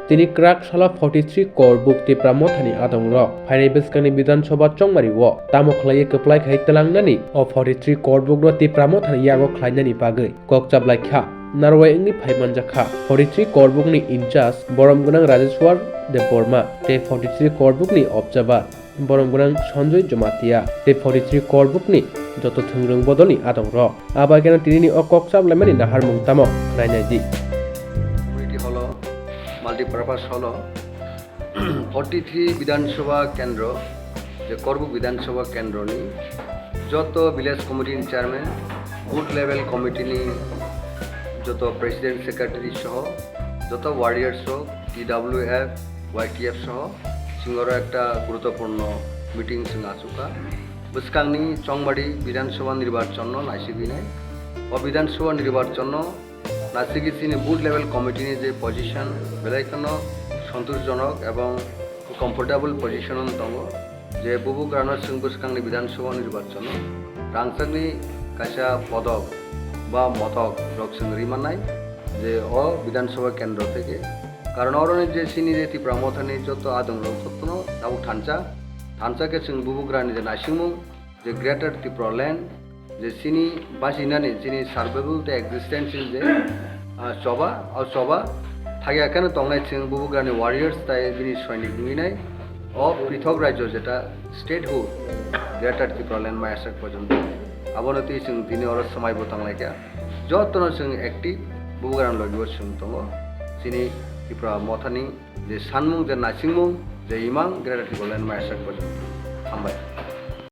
তিনি ক্রাক সালা 43 Karbok Tipra Mothani Adong Rok Phainai Beskangni Bidansabha Chongmari wo tamo khlaiye keplai khai telangnani o 43 Karbok ro Tipra Mothani yago khlainani bagui kokchablai kha Narwai ingni phaimanjakha 43 Karbok ni incharge Boromgonang Rajeshwar Deborma te 43 Karbok ni observer Boromgonang Sanjoy Jomatia te 43 Karbok ni joto thungrung bodoni adong rok abagena tinini o kokchablai nahar mungtamo khlainai di multipurpose হলো 43 বিধানসভা কেন্দ্র যে করবুক বিধানসভা কেন্দ্রনি যত village কমিটির chairman booth level কমিটিনি যত president secretary সহ যত ওয়ারিয়ার্স হোক TWF YTF সহ সিঙ্গর একটা গুরুত্বপূর্ণ মিটিং সিং আসুকা বসকাংনি চংবাড়ি বিধানসভা নির্বাচন নাইসিবিনে ও বিধানসভা নির্বাচন নাসিগিসিনি বুথ লেভেল কমিটিনি যে পজিশন বেলাইখানো সন্তোষজনক এবং কমফোর্টেবল পজিশন দङ যে বুবুগ্রা সিং বসকাংনি বিধানসভা নির্বাচন রাংচাকনি কাইসা পদক বা মতক রক সিং রিমানাই যে ও বিধানসভা কেন্দ্র থেকে কারণ অরণের যে সিনি যে ত্রিপুরা মথানি যত আদং রক্তন তাও থানচাকে সিং বুবুগ্রানি যে নাইসিংমুং যে গ্রেটার ত্রিপুরা ল্যান্ড যে সিনি বাসিনানি যিনি সার্ভাইভাল তে এক্সিস্টেন্সিয়াল যে সভা থাকে এখানে তংনাই সিং বুবুগ্রানি ওয়ারিয়ার্স তাই যিনি সৈনিক নিনাই ও পৃথক রাজ্য যেটা স্টেটহুড গ্রেটার ত্রিপুরা ল্যান্ড মায়াসাক পর্যন্ত আবনতি সিং তিনি অর সময় বতাংলাইকা যতন সিং অ্যাক্টিভ বুবুগ্রান লগিব সিং দङ যিনি ত্রিপুরা মথানি যে সানমুং যে নাইসিংমুং যে ইমাং গ্রেটার ত্রিপুরা ল্যান্ড মায়াসাক পর্যন্ত হামবাই